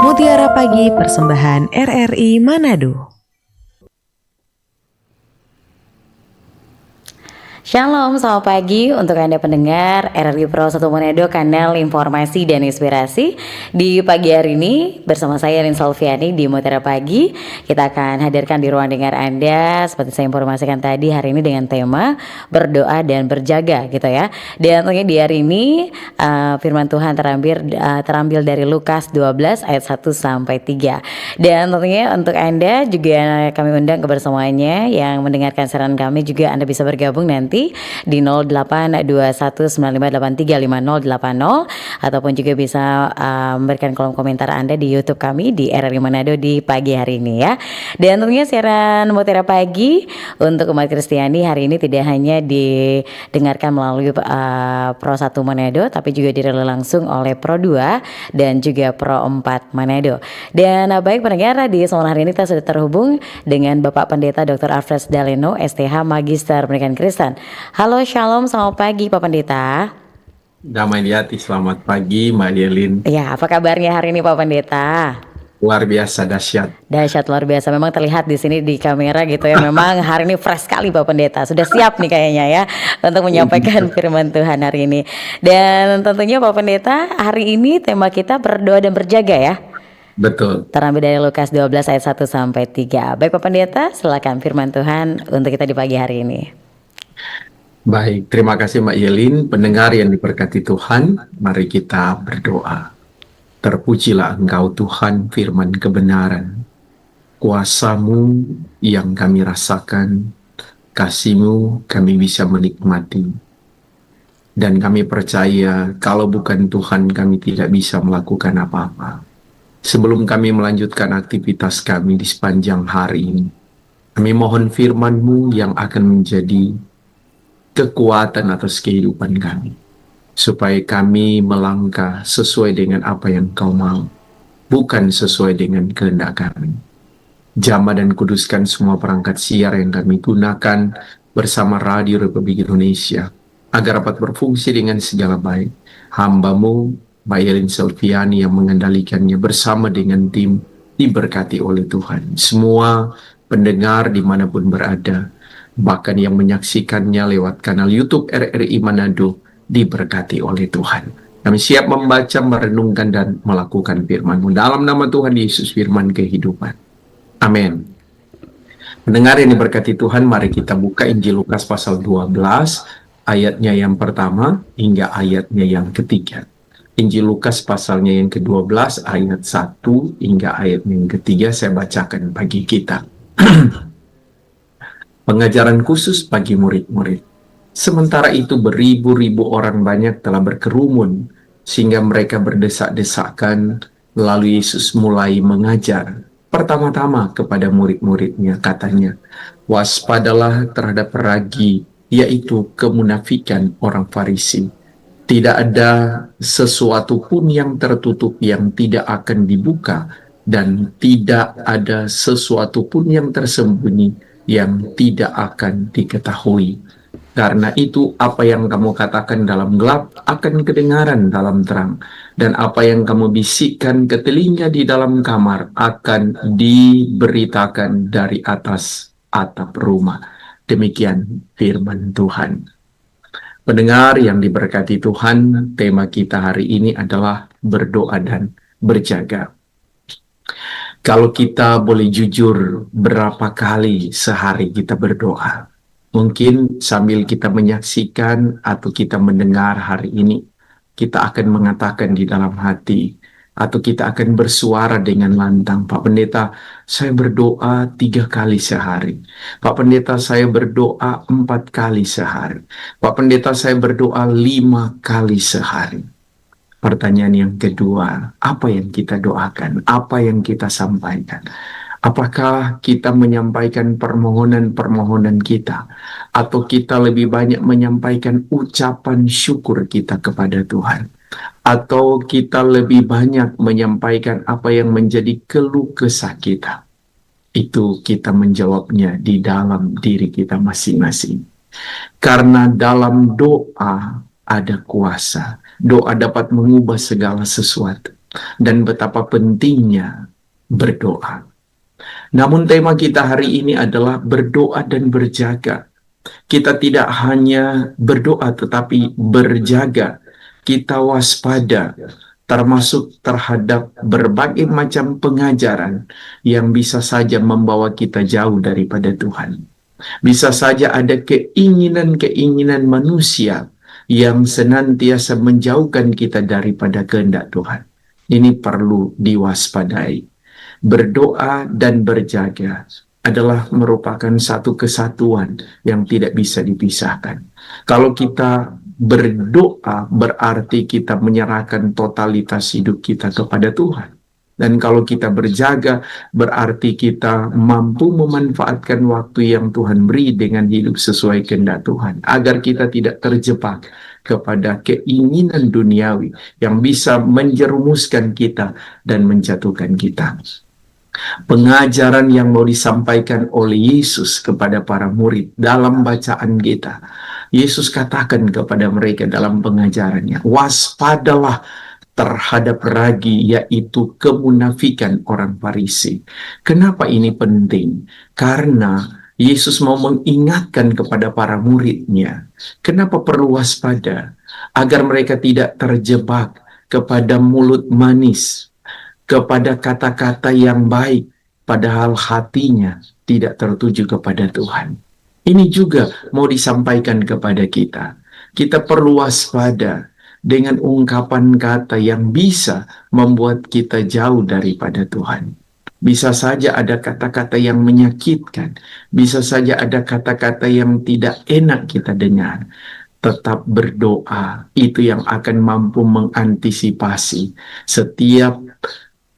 Mutiara Pagi Persembahan RRI Manado. Shalom, selamat pagi untuk Anda pendengar RRI Pro 1 Manado, kanal informasi dan inspirasi. Di pagi hari ini bersama saya Lin Salviani di Mutiara Pagi. Kita akan hadirkan di ruang dengar Anda seperti saya informasikan tadi hari ini dengan tema berdoa dan berjaga gitu ya. Dan tentunya di hari ini firman Tuhan terambil dari Lukas 12 ayat 1 sampai 3. Dan tentunya untuk Anda juga kami undang kebersamaannya yang mendengarkan siaran kami juga Anda bisa bergabung nanti di 082195835080 ataupun juga bisa memberikan kolom komentar Anda di YouTube kami di RRI Manado di pagi hari ini ya. Dan tentunya siaran Mutiara Pagi untuk umat Kristiani hari ini tidak hanya didengarkan melalui Pro 1 Manado, tapi juga direlay langsung oleh Pro 2 dan juga Pro 4 Manado. Dan baik pendengar, di sore hari ini kita sudah terhubung dengan Bapak Pendeta Dr. Alfred Daleno, STH Magister Pendidikan Kristen. Halo, shalom, selamat pagi Pak Pendeta. Damai di hati, selamat pagi Mbak Yelin. Ya, apa kabarnya hari ini Pak Pendeta? Luar biasa, dahsyat. Dahsyat, luar biasa. Memang terlihat di sini di kamera gitu ya. Memang hari ini fresh sekali Pak Pendeta. Sudah siap nih kayaknya ya untuk menyampaikan firman Tuhan hari ini. Dan tentunya Pak Pendeta, hari ini tema kita berdoa dan berjaga ya. Betul. Terambil dari Lukas 12 ayat 1 sampai 3. Baik Pak Pendeta, silakan firman Tuhan untuk kita di pagi hari ini. Baik, terima kasih Mbak Yelin. Pendengar yang diberkati Tuhan, mari kita berdoa. Terpujilah Engkau Tuhan, firman kebenaran. Kuasa-Mu yang kami rasakan, kasih-Mu kami bisa menikmati. Dan kami percaya kalau bukan Tuhan kami tidak bisa melakukan apa-apa. Sebelum kami melanjutkan aktivitas kami di sepanjang hari ini, kami mohon firman-Mu yang akan menjadi kekuatan atas kehidupan kami, supaya kami melangkah sesuai dengan apa yang Kau mau, bukan sesuai dengan kehendak kami. Jamah dan kuduskan semua perangkat siar yang kami gunakan bersama Radio Republik Indonesia, agar dapat berfungsi dengan segala baik. Hamba-Mu Mbak Yelin Salviani yang mengendalikannya bersama dengan tim diberkati oleh Tuhan. Semua pendengar dimanapun berada, bahkan yang menyaksikannya lewat kanal YouTube RRI Manado, diberkati oleh Tuhan. Kami siap membaca, merenungkan, dan melakukan firman-Mu. Dalam nama Tuhan Yesus, firman kehidupan. Amin. Pendengar yang diberkati Tuhan, mari kita buka Injil Lukas pasal 12, ayatnya yang pertama hingga ayatnya yang ketiga. Injil Lukas pasalnya yang ke-12, ayat 1 hingga ayatnya yang ketiga, saya bacakan bagi kita. Pengajaran khusus bagi murid-murid. Sementara itu beribu-ribu orang banyak telah berkerumun, sehingga mereka berdesak-desakan, lalu Yesus mulai mengajar. Pertama-tama kepada murid-muridnya katanya, waspadalah terhadap ragi, yaitu kemunafikan orang Farisi. Tidak ada sesuatu pun yang tertutup yang tidak akan dibuka, dan tidak ada sesuatu pun yang tersembunyi yang tidak akan diketahui. Karena itu apa yang kamu katakan dalam gelap akan kedengaran dalam terang, dan apa yang kamu bisikkan ke telinga di dalam kamar akan diberitakan dari atas atap rumah. Demikian firman Tuhan. Pendengar yang diberkati Tuhan, tema kita hari ini adalah berdoa dan berjaga. Kalau kita boleh jujur, berapa kali sehari kita berdoa? Mungkin sambil kita menyaksikan atau kita mendengar hari ini, kita akan mengatakan di dalam hati, atau kita akan bersuara dengan lantang, Pak Pendeta, saya berdoa 3 kali sehari. Pak Pendeta, saya berdoa 4 kali sehari. Pak Pendeta, saya berdoa 5 kali sehari. Pertanyaan yang kedua, apa yang kita doakan? Apa yang kita sampaikan? Apakah kita menyampaikan permohonan-permohonan kita? Atau kita lebih banyak menyampaikan ucapan syukur kita kepada Tuhan? Atau kita lebih banyak menyampaikan apa yang menjadi keluh kesah kita? Itu kita menjawabnya di dalam diri kita masing-masing. Karena dalam doa ada kuasa. Doa dapat mengubah segala sesuatu. Dan betapa pentingnya berdoa. Namun tema kita hari ini adalah berdoa dan berjaga. Kita tidak hanya berdoa tetapi berjaga. Kita waspada, termasuk terhadap berbagai macam pengajaran yang bisa saja membawa kita jauh daripada Tuhan. Bisa saja ada keinginan-keinginan manusia yang senantiasa menjauhkan kita daripada kehendak Tuhan. Ini perlu diwaspadai. Berdoa dan berjaga adalah merupakan satu kesatuan yang tidak bisa dipisahkan. Kalau kita berdoa berarti kita menyerahkan totalitas hidup kita kepada Tuhan. Dan kalau kita berjaga berarti kita mampu memanfaatkan waktu yang Tuhan beri dengan hidup sesuai kehendak Tuhan. Agar kita tidak terjebak kepada keinginan duniawi yang bisa menjerumuskan kita dan menjatuhkan kita. Pengajaran yang mau disampaikan oleh Yesus kepada para murid dalam bacaan kita. Yesus katakan kepada mereka dalam pengajarannya, waspadalah terhadap ragi, yaitu kemunafikan orang Farisi. Kenapa ini penting? Karena Yesus mau mengingatkan kepada para muridnya. Kenapa perlu waspada? Agar mereka tidak terjebak kepada mulut manis, kepada kata-kata yang baik, padahal hatinya tidak tertuju kepada Tuhan. Ini juga mau disampaikan kepada kita. Kita perlu waspada dengan ungkapan kata yang bisa membuat kita jauh daripada Tuhan. Bisa saja ada kata-kata yang menyakitkan. Bisa saja ada kata-kata yang tidak enak kita dengar. Tetap berdoa, itu yang akan mampu mengantisipasi setiap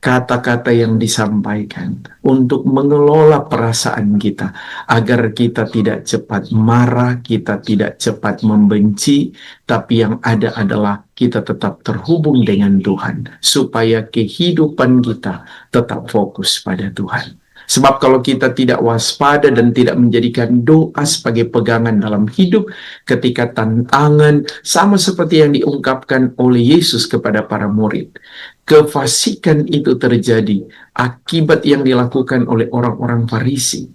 kata-kata yang disampaikan untuk mengelola perasaan kita agar kita tidak cepat marah, kita tidak cepat membenci, tapi yang ada adalah kita tetap terhubung dengan Tuhan supaya kehidupan kita tetap fokus pada Tuhan. Sebab kalau kita tidak waspada dan tidak menjadikan doa sebagai pegangan dalam hidup ketika tantangan sama seperti yang diungkapkan oleh Yesus kepada para murid, kefasikan itu terjadi akibat yang dilakukan oleh orang-orang Farisi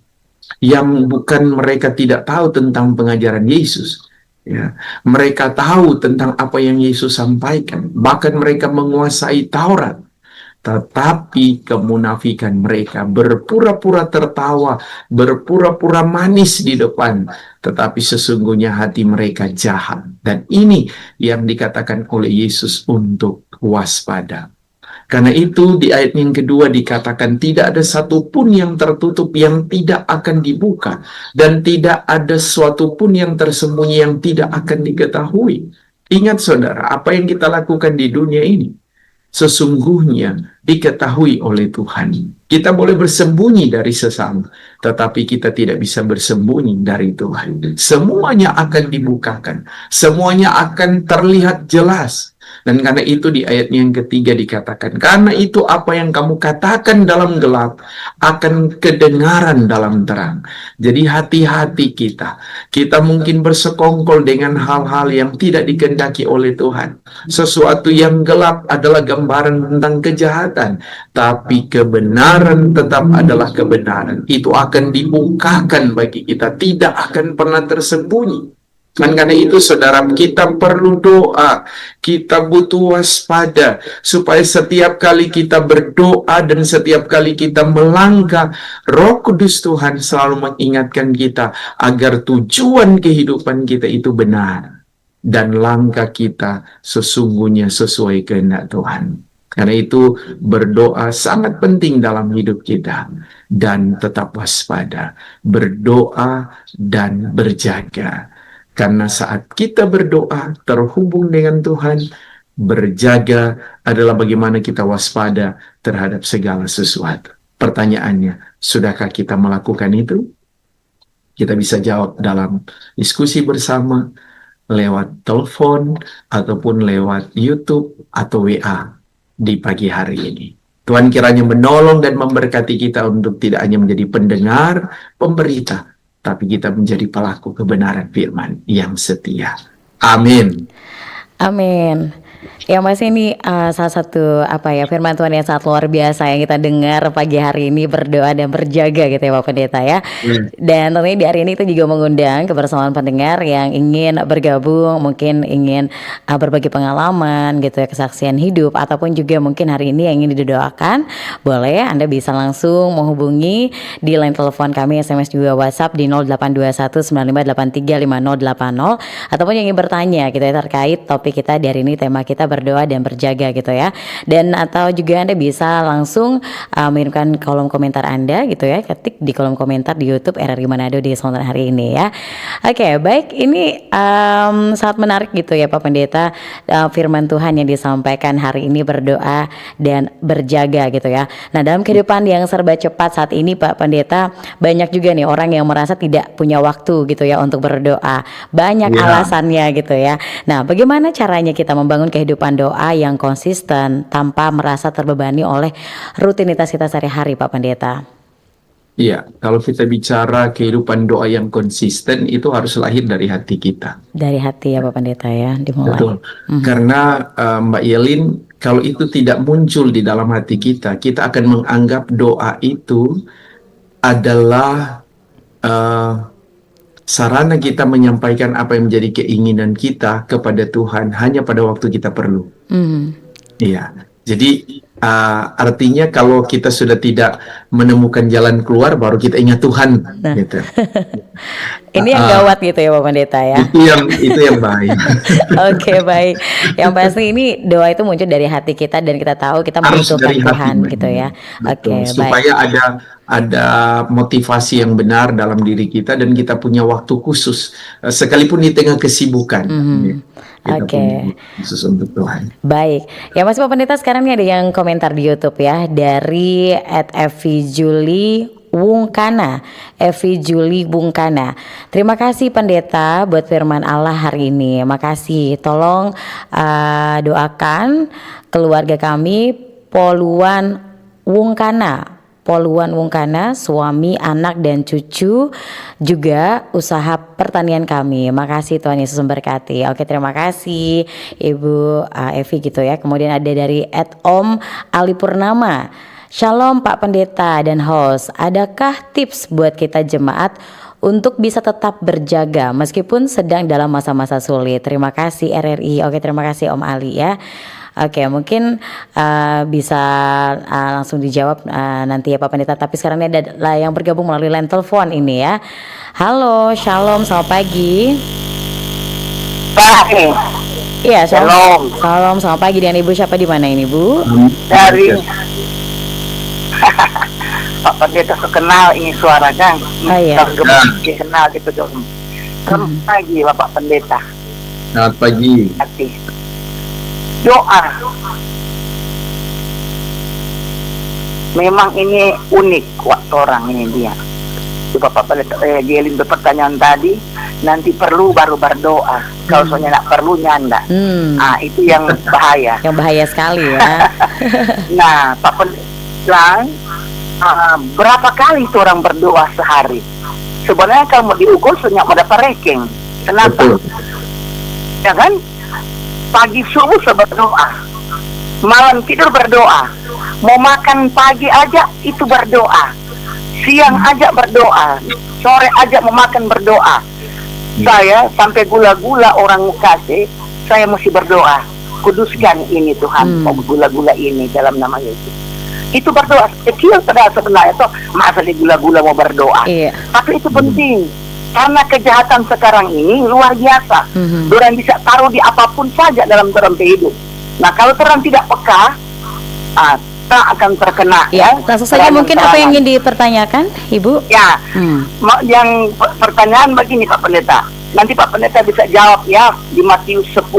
yang bukan mereka tidak tahu tentang pengajaran Yesus. Ya, mereka tahu tentang apa yang Yesus sampaikan, bahkan mereka menguasai Taurat. Tetapi kemunafikan mereka berpura-pura tertawa, berpura-pura manis di depan, tetapi sesungguhnya hati mereka jahat. Dan ini yang dikatakan oleh Yesus untuk waspada. Karena itu di ayat yang kedua dikatakan tidak ada satupun yang tertutup yang tidak akan dibuka, dan tidak ada suatu pun yang tersembunyi yang tidak akan diketahui. Ingat saudara, apa yang kita lakukan di dunia ini sesungguhnya diketahui oleh Tuhan. Kita boleh bersembunyi dari sesama, tetapi kita tidak bisa bersembunyi dari Tuhan. Semuanya akan dibukakan, semuanya akan terlihat jelas. Dan karena itu di ayat yang ketiga dikatakan, karena itu apa yang kamu katakan dalam gelap akan kedengaran dalam terang. Jadi hati-hati kita. Kita mungkin bersekongkol dengan hal-hal yang tidak dikehendaki oleh Tuhan. Sesuatu yang gelap adalah gambaran tentang kejahatan, tapi kebenaran tetap adalah kebenaran. Itu akan dibukakan bagi kita, tidak akan pernah tersembunyi. Kan karena itu saudara, kita perlu doa, kita butuh waspada, supaya setiap kali kita berdoa dan setiap kali kita melangkah, Roh Kudus Tuhan selalu mengingatkan kita agar tujuan kehidupan kita itu benar dan langkah kita sesungguhnya sesuai kehendak Tuhan. Karena itu berdoa sangat penting dalam hidup kita, dan tetap waspada, berdoa dan berjaga. Karena saat kita berdoa terhubung dengan Tuhan, berjaga adalah bagaimana kita waspada terhadap segala sesuatu. Pertanyaannya, sudahkah kita melakukan itu? Kita bisa jawab dalam diskusi bersama, lewat telepon, ataupun lewat YouTube atau WA di pagi hari ini. Tuhan kiranya menolong dan memberkati kita untuk tidak hanya menjadi pendengar, pemberita, tapi kita menjadi pelaku kebenaran firman yang setia. Amin. Amin. Ya Mas, ini salah satu firman Tuhan yang sangat luar biasa yang kita dengar pagi hari ini, berdoa dan berjaga gitu ya Pak Pendeta ya. Dan tentunya di hari ini kita juga mengundang kebersamaan pendengar yang ingin bergabung, mungkin ingin berbagi pengalaman gitu ya, kesaksian hidup, ataupun juga mungkin hari ini yang ingin didoakan, boleh Anda bisa langsung menghubungi di line telepon kami, SMS juga WhatsApp di 082195835080, ataupun yang ingin bertanya gitu ya terkait topik kita di hari ini, tema kita berdoa dan berjaga gitu ya. Dan atau juga Anda bisa langsung mengirimkan kolom komentar Anda gitu ya, ketik di kolom komentar di YouTube RRI Manado di kesempatan hari ini ya. Oke, baik, ini sangat menarik gitu ya Pak Pendeta, firman Tuhan yang disampaikan hari ini, berdoa dan berjaga gitu ya. Nah, dalam kehidupan yang serba cepat saat ini Pak Pendeta, banyak juga nih orang yang merasa tidak punya waktu gitu ya untuk berdoa. Banyak alasannya gitu ya. Nah, bagaimana caranya kita membangun kehidupan doa yang konsisten tanpa merasa terbebani oleh rutinitas kita sehari-hari Pak Pendeta? Iya, kalau kita bicara kehidupan doa yang konsisten, itu harus lahir dari hati kita. Dari hati ya Pak Pendeta ya, dimulai. Betul. Karena Mbak Yelin, kalau itu tidak muncul di dalam hati kita, kita akan menganggap doa itu adalah sarana kita menyampaikan apa yang menjadi keinginan kita kepada Tuhan hanya pada waktu kita perlu. Iya. Jadi artinya kalau kita sudah tidak menemukan jalan keluar, baru kita ingat Tuhan. Gitu. Ini yang gawat gitu ya Pak Pendeta ya. Itu yang bahaya. Oke, baik. Yang pasti ini doa itu muncul dari hati kita dan kita tahu kita membutuhkan Tuhan gitu ya. Oke, baik. Supaya ada motivasi yang benar dalam diri kita dan kita punya waktu khusus sekalipun di tengah kesibukan. Oke. Khusus untuk Tuhan. Baik. Ya Mas Pak Pendeta, sekarang ini ada yang komentar di YouTube ya dari @evijuli_Wungkana. Evi Juli Bungkana. Terima kasih Pendeta buat firman Allah hari ini. Makasih. Tolong doakan keluarga kami, Poluan Wungkana, suami, anak dan cucu, juga usaha pertanian kami. Makasih, Tuhan Yesus memberkati. Oke, terima kasih Ibu Evi gitu ya. Kemudian ada dari @Om Ali Purnama. Shalom Pak Pendeta dan host. Adakah tips buat kita jemaat untuk bisa tetap berjaga meskipun sedang dalam masa-masa sulit? Terima kasih RRI. Oke, terima kasih Om Ali ya. Oke, mungkin bisa langsung dijawab nanti ya Pak Pendeta. Tapi sekarang ini ada yang bergabung melalui line telepon ini ya. Halo, shalom, selamat pagi. Pagi. Iya, shalom. Shalom, selamat pagi. Dengan Ibu siapa di mana ini Bu? Dari Pak Pendeta kenal ini suaranya. Oh iya. Kenal gitu dong. Selamat pagi Bapak Pendeta. Selamat pagi. Doa memang ini unik waktu orang ini dia. Bapak Pendeta Gelin berpertanyaan tadi, nanti perlu baru berdoa. Kalau soalnya nak perlu nyanda. Itu yang bahaya. Yang bahaya sekali ya. Nah, Pak Pendeta, berapa kali itu orang berdoa sehari? Sebenarnya kalau mau diukur senyap mau dapat ranking. Kenapa? Betul. Ya kan? Pagi subuh berdoa, malam tidur berdoa, mau makan pagi aja itu berdoa, siang aja berdoa, sore aja mau makan berdoa. Saya sampai gula-gula orang kasih, saya mesti berdoa. Kuduskan ini Tuhan, gula-gula ini dalam nama Yesus. Itu berdoa kecil sebenarnya itu, masa di gula-gula mau berdoa. Tapi itu penting. Karena kejahatan sekarang ini luar biasa. Orang bisa taruh di apapun saja dalam hidup. Nah, kalau orang tidak peka, kita akan terkena. Langsung saja mungkin apa yang ingin dipertanyakan, Ibu? Ya, yang pertanyaan begini Pak Pendeta. Nanti Pak Pendeta bisa jawab ya di Matius 10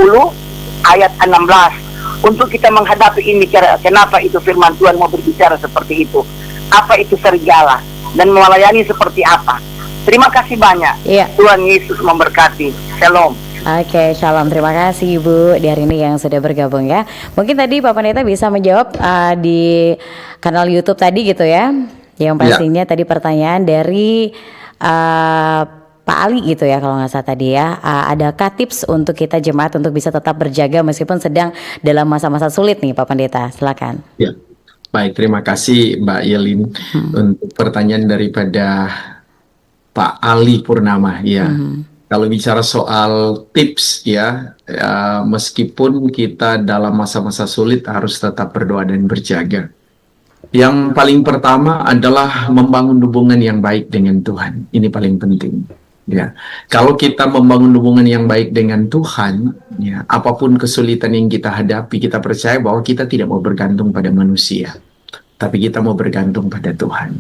ayat 16. Untuk kita menghadapi ini, kenapa itu firman Tuhan mau berbicara seperti itu? Apa itu serigala? Dan melayani seperti apa? Terima kasih banyak. Tuhan Yesus memberkati. Shalom. Oke, shalom. Terima kasih Ibu di hari ini yang sudah bergabung ya. Mungkin tadi Pak Pendeta bisa menjawab di kanal YouTube tadi gitu ya. Yang pastinya tadi pertanyaan dari Pak Ali gitu ya kalau nggak salah tadi ya. Adakah tips untuk kita jemaat untuk bisa tetap berjaga meskipun sedang dalam masa-masa sulit nih Pak Pendeta? Silakan. Ya, baik. Terima kasih Mbak Yelin untuk pertanyaan daripada Pak Ali Purnama ya. Kalau bicara soal tips ya, meskipun kita dalam masa-masa sulit harus tetap berdoa dan berjaga. Yang paling pertama adalah membangun hubungan yang baik dengan Tuhan. Ini paling penting. Ya, kalau kita membangun hubungan yang baik dengan Tuhan, ya, apapun kesulitan yang kita hadapi, kita percaya bahwa kita tidak mau bergantung pada manusia, tapi kita mau bergantung pada Tuhan.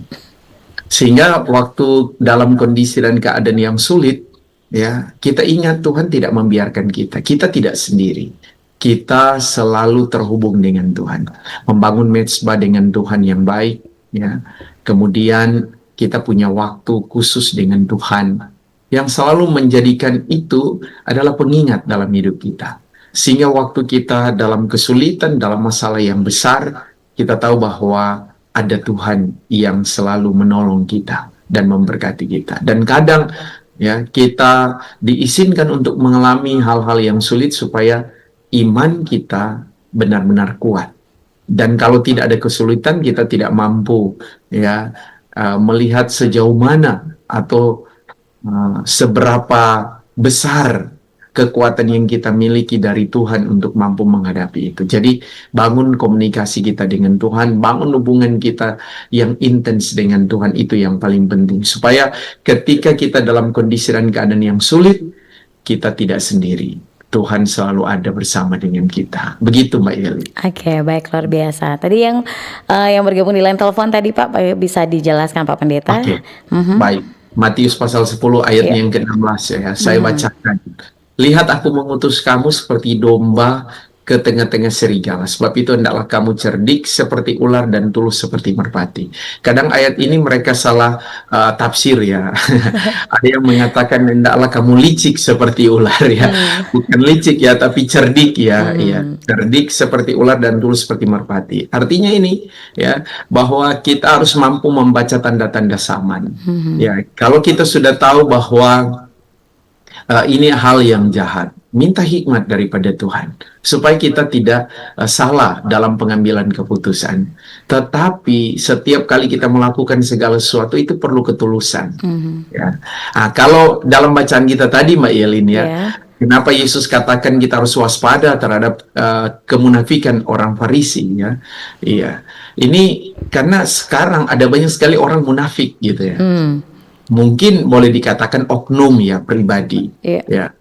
Sehingga waktu dalam kondisi dan keadaan yang sulit, ya, kita ingat Tuhan tidak membiarkan kita. Kita tidak sendiri. Kita selalu terhubung dengan Tuhan. Membangun mezbah dengan Tuhan yang baik, ya. Kemudian kita punya waktu khusus dengan Tuhan yang selalu menjadikan itu adalah pengingat dalam hidup kita. Sehingga waktu kita dalam kesulitan, dalam masalah yang besar, kita tahu bahwa ada Tuhan yang selalu menolong kita dan memberkati kita. Dan kadang ya kita diizinkan untuk mengalami hal-hal yang sulit supaya iman kita benar-benar kuat. Dan kalau tidak ada kesulitan, kita tidak mampu ya melihat sejauh mana atau seberapa besar kekuatan yang kita miliki dari Tuhan untuk mampu menghadapi itu. Jadi bangun komunikasi kita dengan Tuhan, bangun hubungan kita yang intens dengan Tuhan, itu yang paling penting. Supaya ketika kita dalam kondisi dan keadaan yang sulit, kita tidak sendiri. Tuhan selalu ada bersama dengan kita. Begitu Mbak Yeli. Oke, baik, luar biasa. Tadi yang bergabung di line telepon tadi Pak, bisa dijelaskan Pak Pendeta? Oke, baik. Matius pasal 10 ayatnya yang ke-16 ya. Saya bacakan. Lihat aku mengutus kamu seperti domba ke tengah-tengah serigala. Sebab itu hendaklah kamu cerdik seperti ular dan tulus seperti merpati. Kadang ayat ini mereka salah tafsir ya. Ada yang mengatakan hendaklah kamu licik seperti ular ya. Bukan licik ya, tapi cerdik ya. Ya, cerdik seperti ular dan tulus seperti merpati. Artinya ini ya, bahwa kita harus mampu membaca tanda-tanda zaman. Ya, kalau kita sudah tahu bahwa ini hal yang jahat, minta hikmat daripada Tuhan supaya kita tidak salah dalam pengambilan keputusan. Tetapi setiap kali kita melakukan segala sesuatu itu perlu ketulusan. Ya. Kalau dalam bacaan kita tadi Mbak Yelin ya, kenapa Yesus katakan kita harus waspada terhadap kemunafikan orang Farisi ya? Iya, ini karena sekarang ada banyak sekali orang munafik gitu ya. Mungkin boleh dikatakan oknum ya, pribadi ya.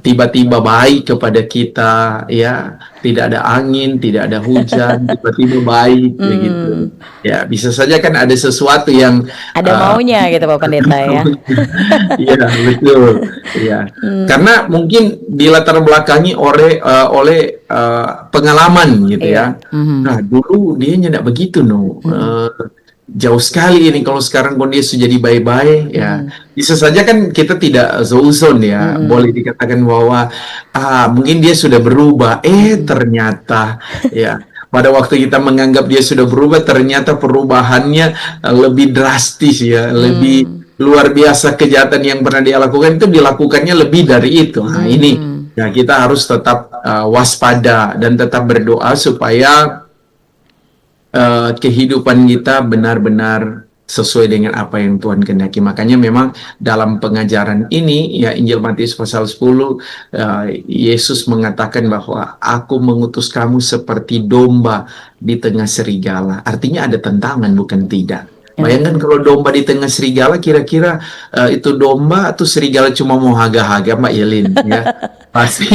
Tiba-tiba baik kepada kita ya, tidak ada angin, tidak ada hujan, tiba-tiba baik gitu ya. Bisa saja kan ada sesuatu yang ada maunya gitu Pak Pendeta ya. Iya betul ya. Karena mungkin dilatar belakangi oleh pengalaman gitu ya. Nah dulu dia tidak begitu jauh sekali ini, kalau sekarang kondisi jadi baik-baik ya. Bisa saja kan kita tidak zauzon ya, boleh dikatakan bahwa mungkin dia sudah berubah, ternyata ya pada waktu kita menganggap dia sudah berubah, ternyata perubahannya lebih drastis ya, lebih luar biasa. Kejahatan yang pernah dia lakukan itu dilakukannya lebih dari itu. Nah ini ya, kita harus tetap waspada dan tetap berdoa supaya kehidupan kita benar-benar sesuai dengan apa yang Tuhan kehendaki. Makanya memang dalam pengajaran ini, ya Injil Matius pasal 10, Yesus mengatakan bahwa aku mengutus kamu seperti domba di tengah serigala. Artinya ada tantangan, bukan tidak. Bayangkan kalau domba di tengah serigala, kira-kira itu domba atau serigala cuma mau haga-haga, Mbak Yelin, ya. Pasti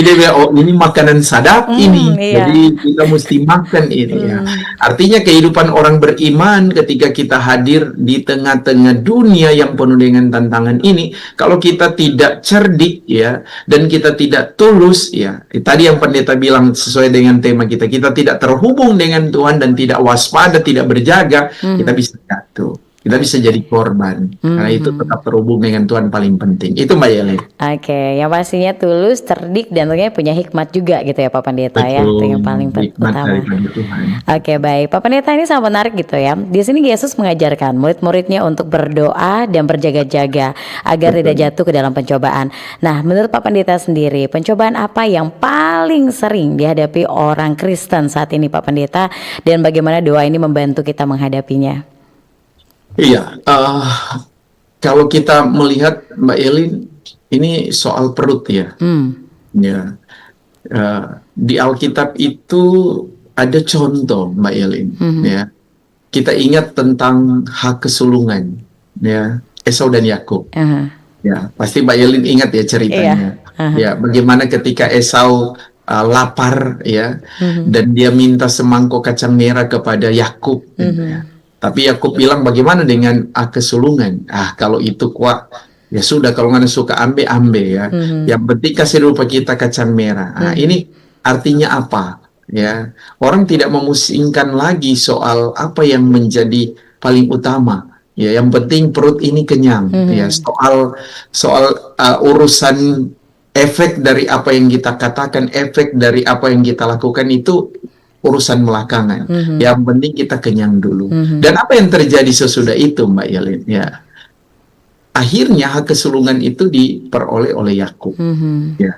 dia bilang, oh ini makanan sadap ini, iya. jadi kita mesti makan ini, ya. Artinya kehidupan orang beriman ketika kita hadir di tengah-tengah dunia yang penuh dengan tantangan ini, kalau kita tidak cerdik, ya, dan kita tidak tulus, ya, tadi yang pendeta bilang sesuai dengan tema kita tidak terhubung dengan Tuhan dan tidak waspada, tidak berjaga, kita bisa jatuh. Kita bisa jadi korban. Karena itu tetap terhubung dengan Tuhan paling penting. Itu Mbak Yelin. Oke, yang pastinya tulus, cerdik, dan tentunya punya hikmat juga gitu ya Pak Pendeta. Ya. Itu yang paling utama. Oke, baik. Pak Pendeta, ini sangat menarik gitu ya. Di sini Yesus mengajarkan murid-muridnya untuk berdoa dan berjaga-jaga agar tidak jatuh ke dalam pencobaan. Nah, menurut Pak Pendeta sendiri, pencobaan apa yang paling sering dihadapi orang Kristen saat ini Pak Pendeta, dan bagaimana doa ini membantu kita menghadapinya? Iya, kalau kita melihat Mbak Yelin, ini soal perut ya. Ya, di Alkitab itu ada contoh Mbak Yelin. Ya, kita ingat tentang hak kesulungan, ya, Esau dan Yakub. Ya, pasti Mbak Yelin ingat ya ceritanya. Ya, bagaimana ketika Esau lapar, ya, dan dia minta semangkuk kacang merah kepada Yakub. Tapi Yakub bilang, bagaimana dengan kesulungan? Kalau itu kuat, ya sudah, kalau nggak suka ambil ya. Yang penting kasih rupa kita kacang merah. Ini artinya apa? Ya, orang tidak memusingkan lagi soal apa yang menjadi paling utama. Ya, yang penting perut ini kenyang. Ya, soal urusan efek dari apa yang kita katakan, efek dari apa yang kita lakukan itu urusan belakangan. Yang penting kita kenyang dulu. Dan apa yang terjadi sesudah itu Mbak Yelin? Ya, akhirnya hak kesulungan itu diperoleh oleh Yakub. Ya,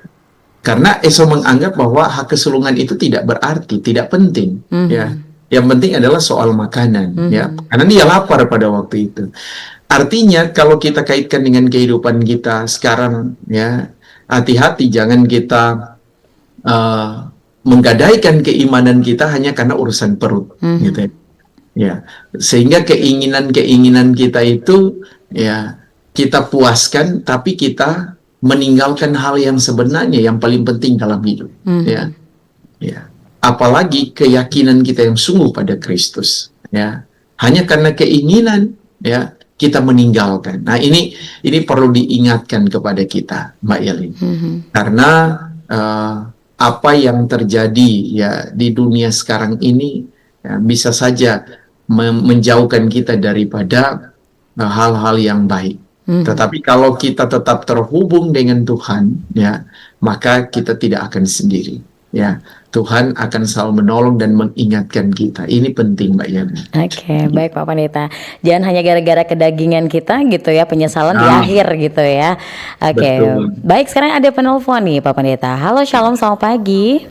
karena Esau menganggap bahwa hak kesulungan itu tidak berarti, tidak penting. Ya, yang penting adalah soal makanan. Ya, karena dia lapar pada waktu itu. Artinya kalau kita kaitkan dengan kehidupan kita sekarang, ya, hati-hati jangan kita menggadaikan keimanan kita hanya karena urusan perut, gitu ya. Ya, sehingga keinginan kita itu, ya, kita puaskan, tapi kita meninggalkan hal yang sebenarnya yang paling penting dalam hidup, ya. Ya, apalagi keyakinan kita yang sungguh pada Kristus, ya. Hanya karena keinginan, ya, kita meninggalkan. Nah, ini perlu diingatkan kepada kita, Mbak Yelin, karena apa yang terjadi ya di dunia sekarang ini, ya, bisa saja menjauhkan kita daripada hal-hal yang baik. Tetapi kalau kita tetap terhubung dengan Tuhan, ya, maka kita tidak akan sendiri. Ya, Tuhan akan selalu menolong dan mengingatkan kita. Ini penting Mbak Yana. Oke, baik Pak Pendeta. Jangan hanya gara-gara kedagingan kita gitu ya, penyesalan di akhir gitu ya. Oke, baik, sekarang ada penelpon nih Pak Pendeta. Halo, shalom, selamat pagi.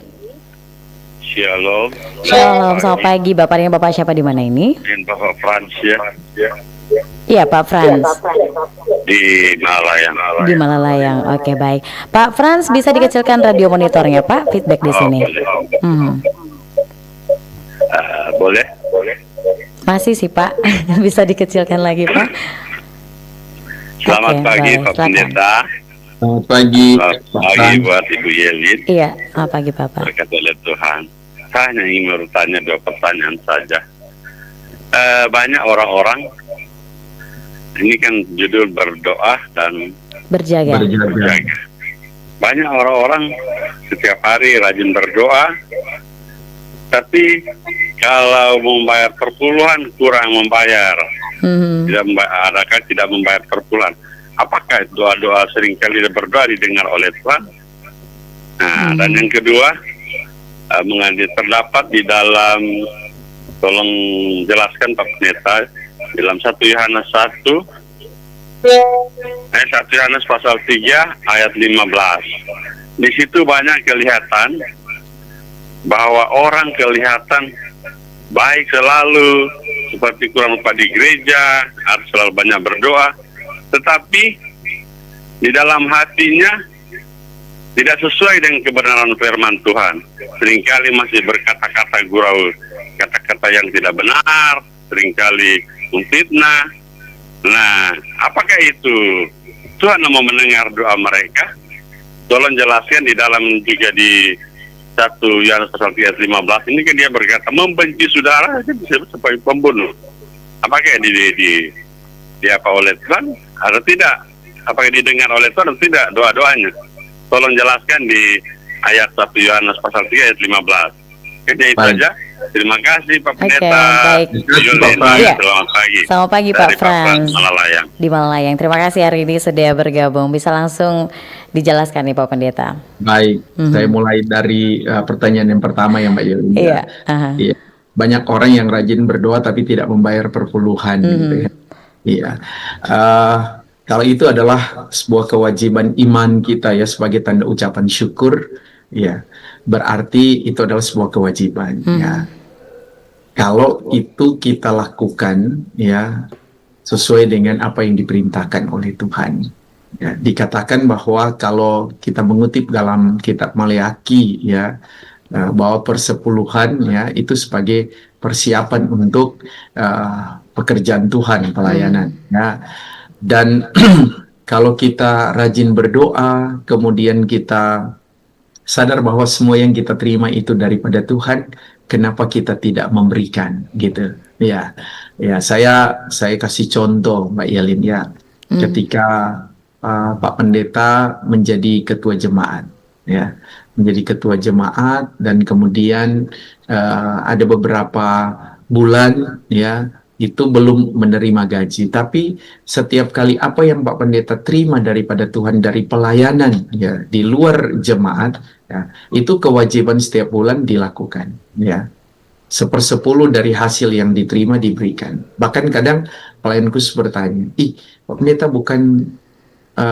Shalom. Shalom, selamat pagi. Bapaknya Bapak siapa di mana ini? Bapak Frans ya. Iya Pak Frans. Di Malalayang. Di Malalayang. Oke, baik. Pak Frans, bisa dikecilkan radio monitornya Pak? Feedback di sini. Boleh. Masih sih Pak. Bisa dikecilkan lagi Pak. Selamat pagi Pak Pendeta. Selamat pagi. Selamat pagi buat Ibu Yelin. Iya, selamat pagi Bapak. Berkat oleh Tuhan. Saya hanya ingin bertanya 2 pertanyaan saja. Banyak orang-orang, ini kan judul berdoa dan berjaga. Banyak orang-orang setiap hari rajin berdoa, tapi kalau membayar perpuluhan kurang membayar. Tidak membayar perpuluhan. Apakah doa-doa seringkali berdoa didengar oleh Tuhan? Nah, dan yang kedua, terdapat di dalam, tolong jelaskan Pak Pendeta, dalam 1 Yohanes 1 pasal 3 ayat 15. Di situ banyak kelihatan bahwa orang kelihatan baik selalu, seperti kurang lupa di gereja, harus selalu banyak berdoa, tetapi di dalam hatinya tidak sesuai dengan kebenaran firman Tuhan. Seringkali masih berkata-kata gurau, kata-kata yang tidak benar, seringkali memfitnah. Nah, apakah itu Tuhan mau mendengar doa mereka? Tolong jelaskan di dalam juga di 1 Yohanes pasal 3 ayat 15 ini kan dia berkata membenci saudara itu disebut sebagai pembunuh. Apakah di apa oleh Tuhan atau tidak? Apakah didengar oleh Tuhan atau tidak doa-doanya? Tolong jelaskan di ayat 1 Yohanes pasal 3 ayat 15. Kayaknya itu Baik. aja. Terima kasih Pak Oke, Pendeta. baik. Yulin. Iya. Selamat pagi. Selamat pagi, Pak Dari Frans. Malalayang. Di Malayang. Terima kasih hari ini sudah bergabung. Bisa langsung dijelaskan nih Pak Pendeta. Baik, saya mulai dari pertanyaan yang pertama ya Mbak Yelin. Iya. Aha. Iya. Banyak orang yang rajin berdoa tapi tidak membayar perpuluhan gitu ya. Iya. Kalau itu adalah sebuah kewajiban iman kita ya sebagai tanda ucapan syukur, ya. Berarti itu adalah sebuah kewajiban ya. Kalau itu kita lakukan ya sesuai dengan apa yang diperintahkan oleh Tuhan. Ya, dikatakan bahwa kalau kita mengutip dalam kitab Maleaki ya bahwa persepuluhan ya itu sebagai persiapan untuk pekerjaan Tuhan, pelayanan ya. Dan kalau kita rajin berdoa, kemudian kita sadar bahwa semua yang kita terima itu daripada Tuhan, kenapa kita tidak memberikan gitu ya. Ya, saya kasih contoh Mbak Yelin ya. Ketika Pak Pendeta menjadi ketua jemaat ya, menjadi ketua jemaat dan kemudian ada beberapa bulan ya itu belum menerima gaji, tapi setiap kali apa yang Pak Pendeta terima daripada Tuhan dari pelayanan ya di luar jemaat ya, itu kewajiban setiap bulan dilakukan ya. 1/10 dari hasil yang diterima diberikan. Bahkan kadang pelayan khusus bertanya, Pak Pendeta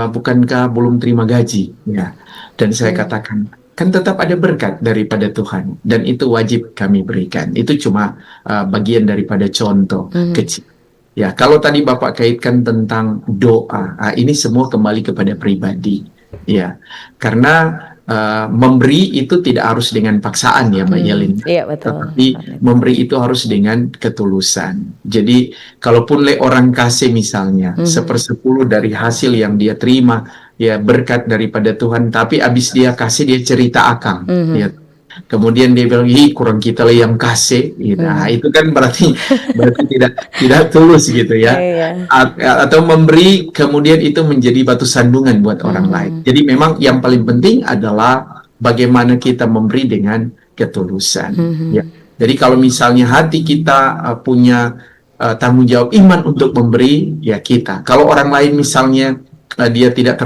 bukankah belum terima gaji ya? Dan saya katakan, kan tetap ada berkat daripada Tuhan dan itu wajib kami berikan. Itu cuma bagian daripada contoh kecil. Ya, kalau tadi Bapak kaitkan tentang doa, ini semua kembali kepada pribadi. Ya, karena memberi itu tidak harus dengan paksaan ya Mbak Yelin. Iya, betul. Tetapi memberi itu harus dengan ketulusan. Jadi kalaupun orang kasih misalnya 1/10 dari hasil yang dia terima ya berkat daripada Tuhan, tapi abis dia kasih dia cerita akang ya. Kemudian dia bilang, kurang kita lah yang kasih gitu. Nah, itu kan berarti tidak tulus gitu ya. Atau memberi kemudian itu menjadi batu sandungan buat orang lain. Jadi memang yang paling penting adalah bagaimana kita memberi dengan ketulusan ya. Jadi kalau misalnya hati kita punya tanggung jawab iman untuk memberi ya kita. Kalau orang lain misalnya dia tidak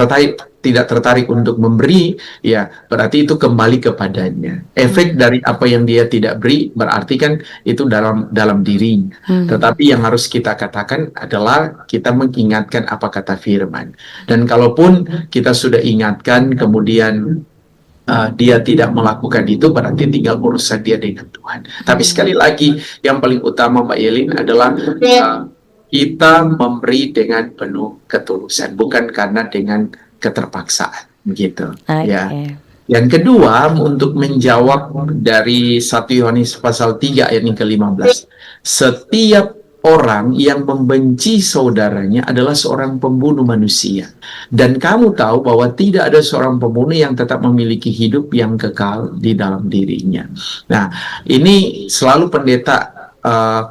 tertarik untuk memberi, ya berarti itu kembali kepadanya. Efek dari apa yang dia tidak beri berarti kan itu dalam dirinya. Tetapi yang harus kita katakan adalah kita mengingatkan apa kata firman. Dan kalaupun kita sudah ingatkan kemudian dia tidak melakukan itu, berarti tinggal urusan dia dengan Tuhan. Tapi sekali lagi yang paling utama Mbak Yelin adalah kita memberi dengan penuh ketulusan, bukan karena dengan keterpaksaan, gitu. Ya. Yang kedua, untuk menjawab dari 1 Yohanes pasal 3 ayat yang ke-15, setiap orang yang membenci saudaranya adalah seorang pembunuh manusia. Dan kamu tahu bahwa tidak ada seorang pembunuh yang tetap memiliki hidup yang kekal di dalam dirinya. Nah, ini selalu pendeta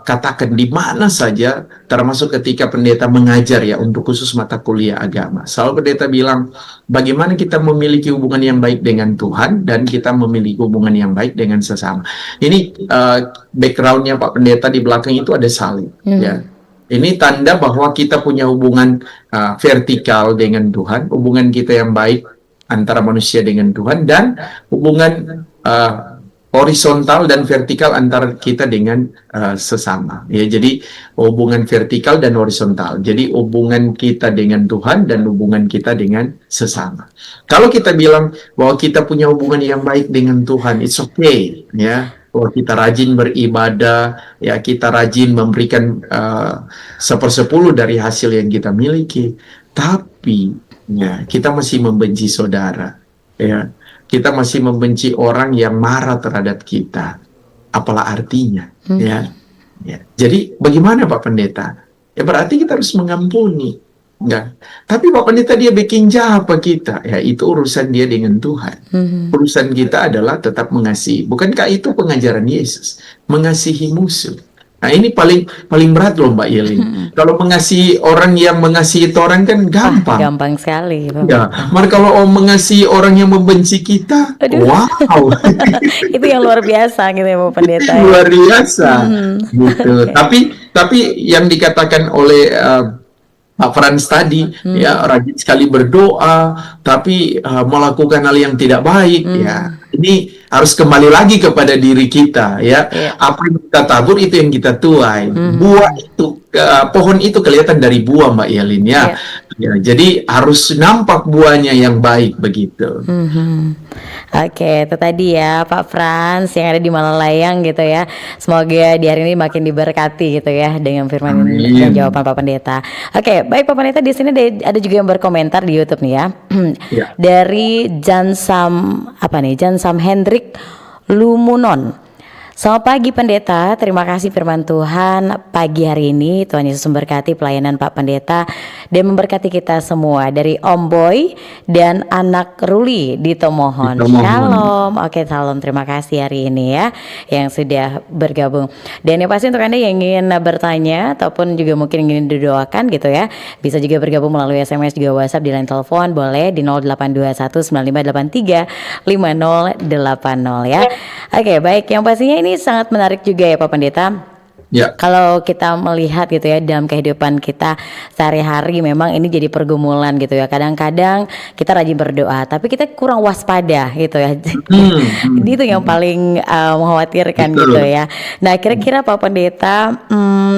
katakan di mana saja, termasuk ketika pendeta mengajar ya untuk khusus mata kuliah agama. Selalu pendeta bilang bagaimana kita memiliki hubungan yang baik dengan Tuhan dan kita memiliki hubungan yang baik dengan sesama. Ini backgroundnya Pak Pendeta di belakang itu ada salib. Ya. Ini tanda bahwa kita punya hubungan vertikal dengan Tuhan, hubungan kita yang baik antara manusia dengan Tuhan, dan hubungan horizontal dan vertikal antara kita dengan sesama. Ya, jadi hubungan vertikal dan horizontal. Jadi hubungan kita dengan Tuhan dan hubungan kita dengan sesama. Kalau kita bilang bahwa kita punya hubungan yang baik dengan Tuhan, it's okay, ya. Kalau kita rajin beribadah, ya kita rajin memberikan 1/10 dari hasil yang kita miliki, tapi ya kita masih membenci saudara, ya kita masih membenci orang yang marah terhadap kita. Apalah artinya, ya? Ya. Jadi bagaimana Pak Pendeta? Ya berarti kita harus mengampuni. Enggak. Tapi Pak Pendeta dia bikin jahat apa kita? Ya itu urusan dia dengan Tuhan. Urusan kita adalah tetap mengasihi. Bukankah itu pengajaran Yesus? Mengasihi musuh. Nah ini paling berat loh Mbak Yelin. Kalau mengasihi orang yang mengasihi orang kan gampang. Gampang sekali. Ya, malah kalau mengasihi orang yang membenci kita, wow. Itu yang luar biasa gitu ya Pak Pendeta. Luar biasa. Gitu. Tapi yang dikatakan oleh Pak Frans tadi, ya rajin sekali berdoa, tapi melakukan hal yang tidak baik, ya ini harus kembali lagi kepada diri kita, ya. Apa yang kita tabur itu yang kita tuai. Buah itu, pohon itu kelihatan dari buah, Mbak Yelin, ya. Ya, jadi harus nampak buahnya yang baik begitu. Oke, itu tadi ya Pak Frans yang ada di Malalayang gitu ya. Semoga di hari ini makin diberkati gitu ya dengan firman dan jawaban Pak Pendeta. Oke, baik Pak Pendeta, di sini ada juga yang berkomentar di YouTube nih ya. Dari Jansam Hendrik Lumunon. Selamat pagi Pendeta, terima kasih firman Tuhan pagi hari ini. Tuhan Yesus memberkati pelayanan Pak Pendeta dan memberkati kita semua. Dari Om Boy dan anak Ruli di Tomohon. Shalom. Oke, salam, terima kasih hari ini ya yang sudah bergabung. Dan yang pasti untuk Anda yang ingin bertanya ataupun juga mungkin ingin didoakan gitu ya, bisa juga bergabung melalui SMS juga WhatsApp di line telepon, boleh di 082195835080 ya. Oke, baik, yang pastinya ini sangat menarik juga ya Pak Pendeta. Ya. Kalau kita melihat gitu ya dalam kehidupan kita sehari-hari, memang ini jadi pergumulan gitu ya. Kadang-kadang kita rajin berdoa tapi kita kurang waspada gitu ya. Itu yang paling mengkhawatirkan gitu ya. Nah, kira-kira Pak Pendeta,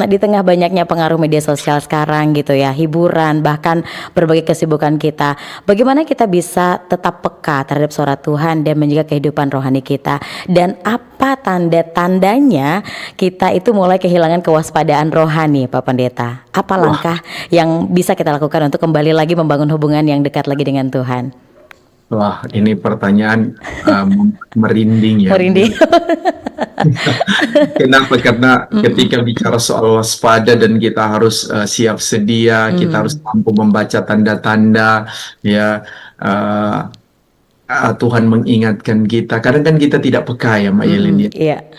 di tengah banyaknya pengaruh media sosial sekarang gitu ya, hiburan, bahkan berbagai kesibukan kita, bagaimana kita bisa tetap peka terhadap suara Tuhan dan menjaga kehidupan rohani kita, dan apa tanda-tandanya kita itu mulai kehilangan kewaspadaan rohani Pak Pendeta? Apa langkah yang bisa kita lakukan untuk kembali lagi membangun hubungan yang dekat lagi dengan Tuhan? Wah, ini pertanyaan merinding ya. Merinding. Kenapa? Karena ketika bicara soal waspada dan kita harus siap sedia, kita harus mampu membaca tanda-tanda, ya. Tuhan mengingatkan kita. Kadang kan kita tidak peka ya Mbak Yelin.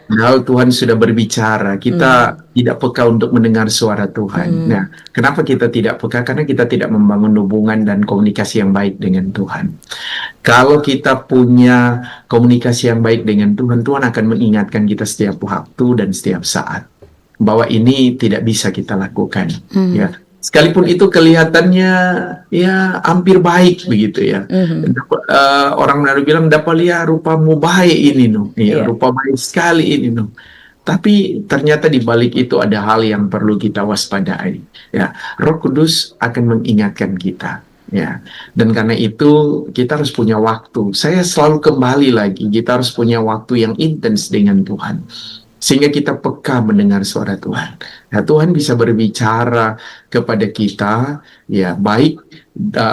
Padahal Tuhan sudah berbicara, kita tidak peka untuk mendengar suara Tuhan. Nah, kenapa kita tidak peka? Karena kita tidak membangun hubungan dan komunikasi yang baik dengan Tuhan. Kalau kita punya komunikasi yang baik dengan Tuhan, Tuhan akan mengingatkan kita setiap waktu dan setiap saat bahwa ini tidak bisa kita lakukan. Ya. Sekalipun itu kelihatannya ya hampir baik begitu ya. Orang Manado bilang, dapat lihat rupamu baik ini no. Ya, rupa baik sekali ini no. Tapi ternyata di balik itu ada hal yang perlu kita waspadai. Ya, Roh Kudus akan mengingatkan kita. Ya, dan karena itu kita harus punya waktu. Saya selalu kembali lagi, kita harus punya waktu yang intens dengan Tuhan, sehingga kita peka mendengar suara Tuhan. Nah, Tuhan bisa berbicara kepada kita, ya baik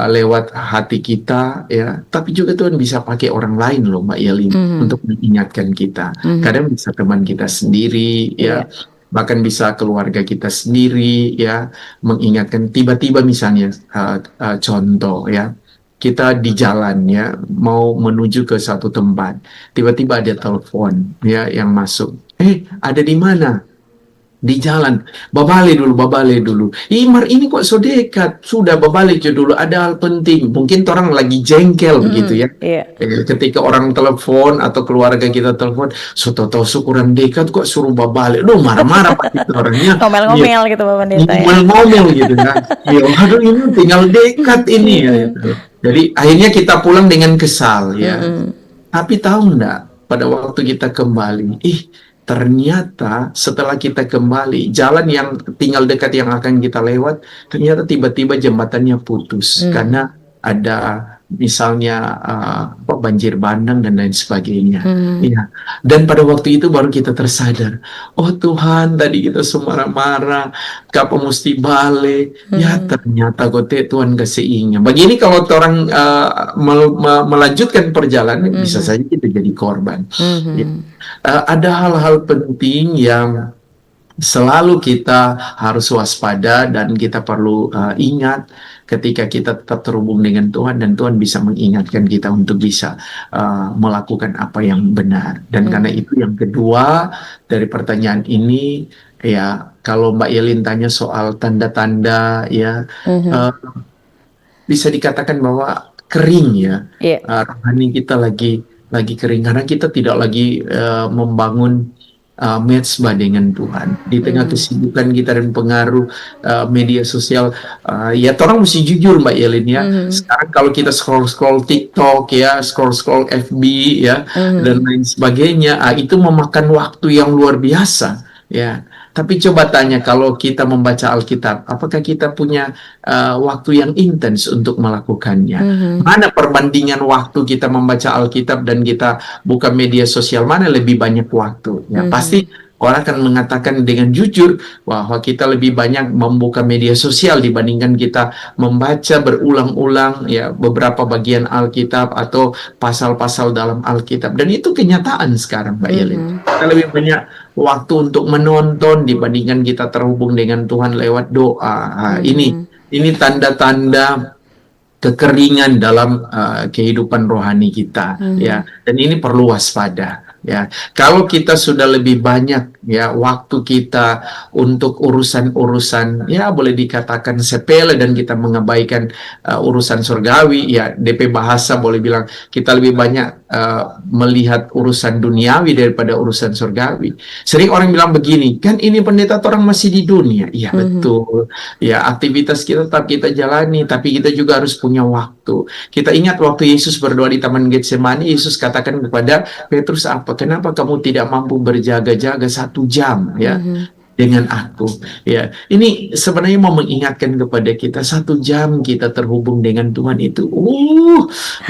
lewat hati kita, ya. Tapi juga Tuhan bisa pakai orang lain loh, Mbak Yelin, untuk mengingatkan kita. Kadang bisa teman kita sendiri, ya. Bahkan bisa keluarga kita sendiri, ya, mengingatkan. Tiba-tiba misalnya, contoh, ya. Kita di jalan ya, mau menuju ke satu tempat, tiba-tiba ada telepon ya yang masuk. Ada di mana? Di jalan. Babale dulu. Imar ini kok so dekat? Sudah babale dulu. Ada hal penting. Mungkin orang lagi jengkel begitu ya. Ketika orang telepon atau keluarga kita telepon, so kurang dekat kok suruh babale. Duh, marah-marah pasti orangnya. Ngomel-ngomel gitu Bapak Pendeta. Ngomel-ngomel gitu kan. Ya, aduh ini tinggal dekat ini ya. Gitu. Jadi akhirnya kita pulang dengan kesal ya. Tapi tahu enggak, pada waktu kita kembali, ternyata setelah kita kembali, jalan yang tinggal dekat yang akan kita lewat, ternyata tiba-tiba jembatannya putus karena ada misalnya banjir bandang dan lain sebagainya. Ya. Dan pada waktu itu baru kita tersadar, oh Tuhan, tadi kita semarah-marah, kapa mesti balik. Ya ternyata kote Tuhan kasih ingat. Begini kalau orang melanjutkan perjalanan, bisa saja kita jadi korban. Ya. Ada hal-hal penting yang selalu kita harus waspada dan kita perlu ingat ketika kita tetap terhubung dengan Tuhan, dan Tuhan bisa mengingatkan kita untuk bisa melakukan apa yang benar. Dan karena itu yang kedua dari pertanyaan ini, ya kalau Mbak Yelin tanya soal tanda-tanda, ya bisa dikatakan bahwa kering ya, rohani kita lagi kering karena kita tidak lagi membangun mezbah dengan Tuhan di tengah kesibukan kita dan pengaruh media sosial. Ya orang mesti jujur Mbak Yelin ya, sekarang kalau kita scroll TikTok ya, scroll FB ya, dan lain sebagainya, itu memakan waktu yang luar biasa ya. Tapi coba tanya, kalau kita membaca Alkitab, apakah kita punya waktu yang intens untuk melakukannya? Mana perbandingan waktu kita membaca Alkitab dan kita buka media sosial, mana lebih banyak waktu? Ya, pasti orang akan mengatakan dengan jujur bahwa kita lebih banyak membuka media sosial dibandingkan kita membaca berulang-ulang ya beberapa bagian Alkitab atau pasal-pasal dalam Alkitab. Dan itu kenyataan sekarang Mbak Yelin. Kita lebih banyak waktu untuk menonton dibandingkan kita terhubung dengan Tuhan lewat doa. Ini tanda-tanda kekeringan dalam kehidupan rohani kita ya, dan ini perlu waspada. Ya, kalau kita sudah lebih banyak ya waktu kita untuk urusan-urusan ya boleh dikatakan sepele dan kita mengabaikan urusan surgawi, ya DP bahasa boleh bilang kita lebih banyak melihat urusan duniawi daripada urusan surgawi. Sering orang bilang begini, kan ini pendeta orang masih di dunia. Iya betul. Ya aktivitas kita tetap kita jalani, tapi kita juga harus punya waktu. Kita ingat waktu Yesus berdoa di Taman Getsemani, Yesus katakan kepada Petrus apa? Kenapa kamu tidak mampu berjaga-jaga 1 jam ya dengan aku? Ya, ini sebenarnya mau mengingatkan kepada kita 1 jam kita terhubung dengan Tuhan itu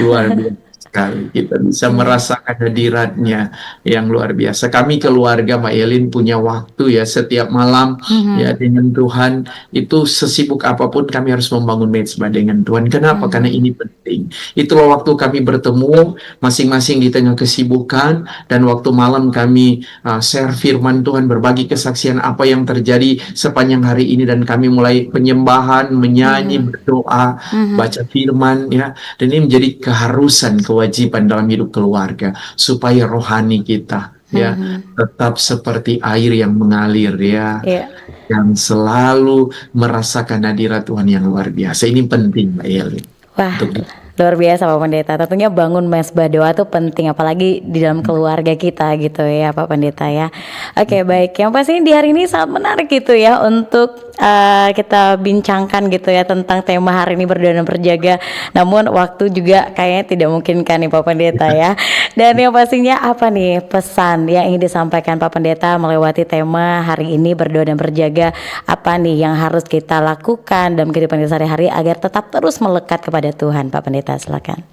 luar biasa sekali. Kita bisa merasakan hadiratnya yang luar biasa. Kami keluarga Mbak Yelin punya waktu ya setiap malam ya dengan Tuhan. Itu sesibuk apapun kami harus membangun mezbah dengan Tuhan. Kenapa? Karena ini penting. Itulah waktu kami bertemu masing-masing di tengah kesibukan, dan waktu malam kami share firman Tuhan, berbagi kesaksian apa yang terjadi sepanjang hari ini, dan kami mulai penyembahan, menyanyi, berdoa, baca firman ya. Dan ini menjadi keharusan, kewajiban dalam hidup keluarga supaya rohani kita ya tetap seperti air yang mengalir ya, yang selalu merasakan hadirat Tuhan yang luar biasa. Ini penting Mbak Yelin. Wah, luar biasa Pak Pendeta. Tentunya bangun mezbah doa itu penting, apalagi di dalam keluarga kita gitu ya Pak Pendeta ya. Oke, baik. Yang pasti di hari ini sangat menarik gitu ya untuk kita bincangkan gitu ya tentang tema hari ini, berdoa dan berjaga. Namun waktu juga kayaknya tidak memungkinkan nih Pak Pendeta ya. Dan yang pastinya apa nih pesan yang ingin disampaikan Pak Pendeta melewati tema hari ini, berdoa dan berjaga? Apa nih yang harus kita lakukan dalam kehidupan kita sehari-hari agar tetap terus melekat kepada Tuhan? Pak Pendeta, silakan.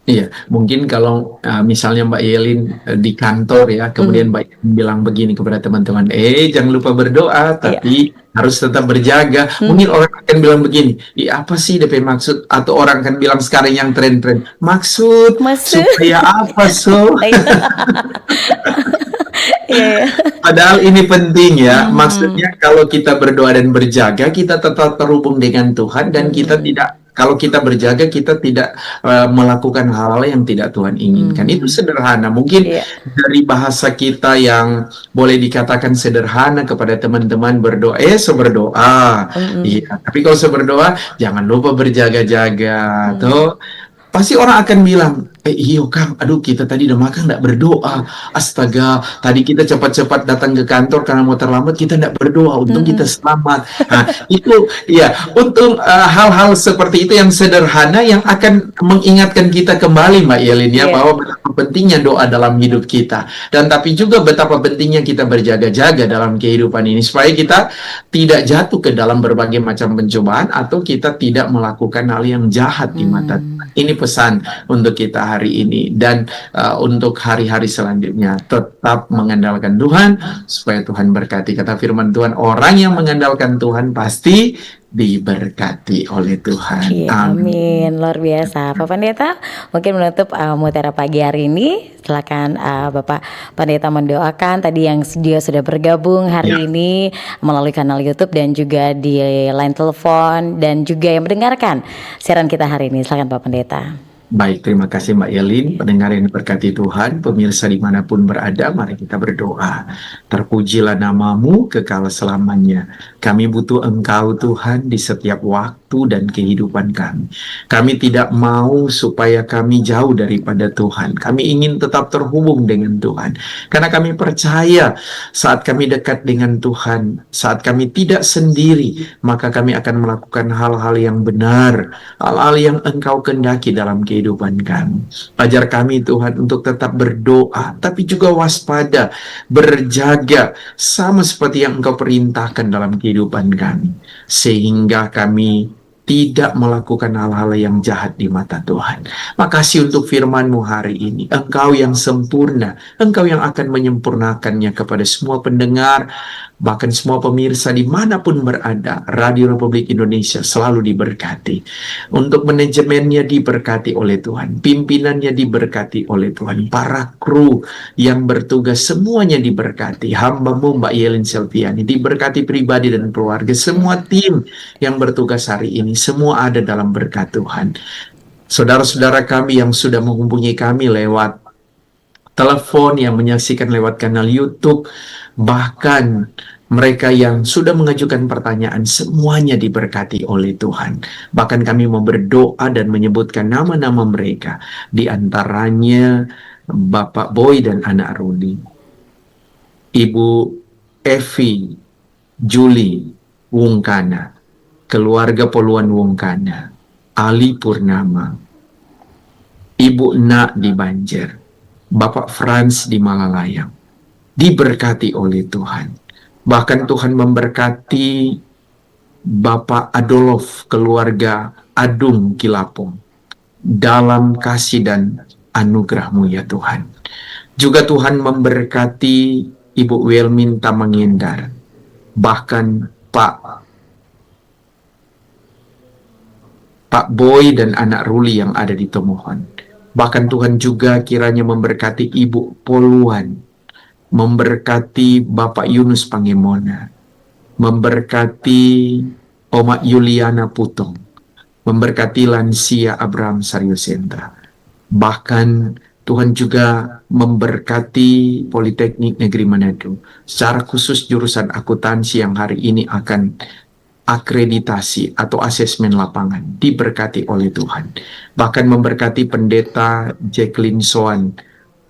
Iya, mungkin kalau misalnya Mbak Yelin di kantor ya, kemudian Mbak Yelin bilang begini kepada teman-teman, jangan lupa berdoa, tapi harus tetap berjaga. Mungkin orang akan bilang begini, apa sih DP maksud? Atau orang akan bilang sekarang yang tren-tren, maksud supaya apa Padahal ini penting ya. Maksudnya kalau kita berdoa dan berjaga, kita tetap terhubung dengan Tuhan, dan kita tidak, kalau kita berjaga, kita tidak melakukan hal-hal yang tidak Tuhan inginkan. Itu sederhana. Mungkin dari bahasa kita yang boleh dikatakan sederhana kepada teman-teman berdoa, berdoa. Iya. Tapi kalau berdoa, jangan lupa berjaga-jaga. Tuh, pasti orang akan bilang, iyo Kang, aduh kita tadi udah makan nggak berdoa. Astaga, tadi kita cepat-cepat datang ke kantor karena mau terlambat, kita nggak berdoa, untung kita selamat. Nah, itu ya, untung hal-hal seperti itu yang sederhana yang akan mengingatkan kita kembali Mbak Yelin ya, bahwa betapa pentingnya doa dalam hidup kita, dan tapi juga betapa pentingnya kita berjaga-jaga dalam kehidupan ini supaya kita tidak jatuh ke dalam berbagai macam pencobaan atau kita tidak melakukan hal yang jahat di mata Tuhan. Ini pesan untuk kita hari ini dan untuk hari-hari selanjutnya. Tetap mengandalkan Tuhan supaya Tuhan berkati. Kata firman Tuhan, orang yang mengandalkan Tuhan pasti diberkati oleh Tuhan. Iya, amin. Luar biasa. Pak Pendeta, mungkin menutup Mutiara Pagi hari ini, silakan Bapak Pendeta mendoakan tadi yang dia sudah bergabung hari ini melalui kanal YouTube dan juga di line telepon dan juga yang mendengarkan siaran kita hari ini. Silakan Pak Pendeta. Baik, terima kasih Mbak Yelin, pendengar yang diberkati Tuhan, pemirsa dimanapun berada, mari kita berdoa. Terpujilah namamu kekal selamanya. Kami butuh Engkau Tuhan di setiap waktu dan kehidupan kami. Kami tidak mau supaya kami jauh daripada Tuhan. Kami ingin tetap terhubung dengan Tuhan. Karena kami percaya saat kami dekat dengan Tuhan, saat kami tidak sendiri, maka kami akan melakukan hal-hal yang benar, hal-hal yang Engkau kehendaki dalam kehidupan kami. Ajar kami Tuhan untuk tetap berdoa, tapi juga waspada, berjaga, sama seperti yang Engkau perintahkan dalam kehidupan kami. Sehingga kami tidak melakukan hal-hal yang jahat di mata Tuhan. Makasih untuk firman-Mu hari ini. Engkau yang sempurna, Engkau yang akan menyempurnakannya kepada semua pendengar, bahkan semua pemirsa dimanapun berada. Radio Republik Indonesia selalu diberkati. Untuk manajemennya diberkati oleh Tuhan, pimpinannya diberkati oleh Tuhan, para kru yang bertugas semuanya diberkati. Hamba-Mu Mbak Yelin Selviani diberkati pribadi dan keluarga. Semua tim yang bertugas hari ini semua ada dalam berkat Tuhan. Saudara-saudara kami yang sudah menghubungi kami lewat telepon, yang menyaksikan lewat kanal YouTube, bahkan mereka yang sudah mengajukan pertanyaan, semuanya diberkati oleh Tuhan. Bahkan kami mau berdoa dan menyebutkan nama-nama mereka. Di antaranya Bapak Boy dan anak Rudi, Ibu Evi Juli Wungkana, keluarga Poluan Wungkana, Ali Purnama, Ibu Nak di Banjar, Bapak Frans di Malalayang, diberkati oleh Tuhan. Bahkan Tuhan memberkati Bapak Adolf, keluarga Adung Kilapong, dalam kasih dan anugerah-Mu ya Tuhan. Juga Tuhan memberkati Ibu Welmin Tamangendar, bahkan Pak Boy dan anak Ruli yang ada di Tomohon. Bahkan Tuhan juga kiranya memberkati Ibu Poluan, memberkati Bapak Yunus Pangemona, memberkati Oma Yuliana Putong, memberkati lansia Abraham Saryosendra. Bahkan Tuhan juga memberkati Politeknik Negeri Manado, secara khusus jurusan akuntansi yang hari ini akan akreditasi atau asesmen lapangan, diberkati oleh Tuhan. Bahkan memberkati Pendeta Jacqueline Soan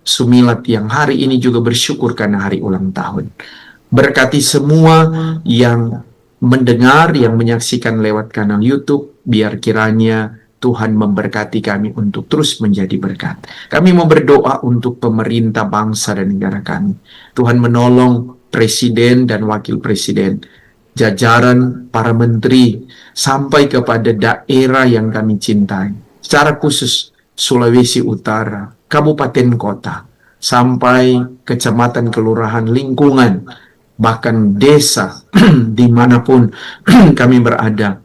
Sumilat yang hari ini juga bersyukur karena hari ulang tahun. Berkati semua yang mendengar, yang menyaksikan lewat kanal YouTube, biar kiranya Tuhan memberkati kami untuk terus menjadi berkat. Kami mau berdoa untuk pemerintah bangsa dan negara kami. Tuhan menolong Presiden dan Wakil Presiden, jajaran para menteri, sampai kepada daerah yang kami cintai. Secara khusus Sulawesi Utara, kabupaten kota, sampai kecamatan, kelurahan, lingkungan, bahkan desa, dimanapun kami berada.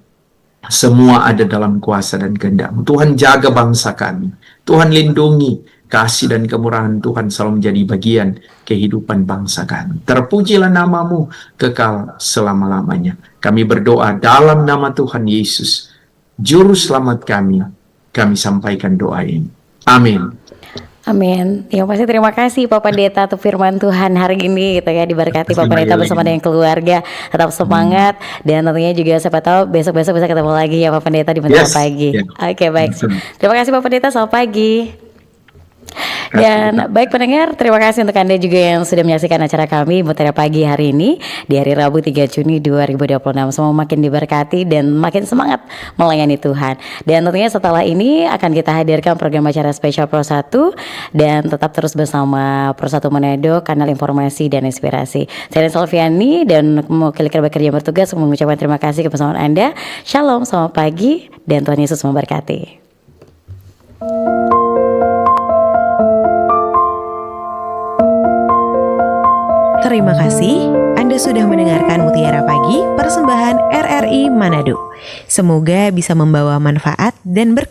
Semua ada dalam kuasa dan kehendak-Mu. Tuhan jaga bangsa kami. Tuhan lindungi, kasih dan kemurahan Tuhan selalu menjadi bagian kehidupan bangsa kami. Terpujilah nama-Mu kekal selama-lamanya. Kami berdoa dalam nama Tuhan Yesus, Juru Selamat kami. Kami sampaikan doa ini. Amin. Amin. Yang pasti terima kasih Pak Pendeta untuk firman Tuhan hari ini gitu ya. Diberkati Pak Pendeta bersama dengan keluarga. Tetap semangat dan tentunya juga siapa tahu besok-besok bisa ketemu lagi ya Pak Pendeta di Mutiara Pagi. Oke, baik. Terima kasih Pak Pendeta, selamat pagi. Dan baik pendengar, terima kasih untuk Anda juga yang sudah menyaksikan acara kami Mutiara Pagi hari ini di hari Rabu 3 Juni 2026. Semua makin diberkati dan makin semangat melayani Tuhan. Dan tentunya setelah ini akan kita hadirkan program acara spesial Pro 1 dan tetap terus bersama Pro 1 Manado, kanal informasi dan inspirasi. Saya Salviani dan mewakili kerabat kerja bertugas mengucapkan terima kasih kebersamaan Anda. Shalom, selamat pagi dan Tuhan Yesus memberkati. Terima kasih Anda sudah mendengarkan Mutiara Pagi persembahan RRI Manado. Semoga bisa membawa manfaat dan berkah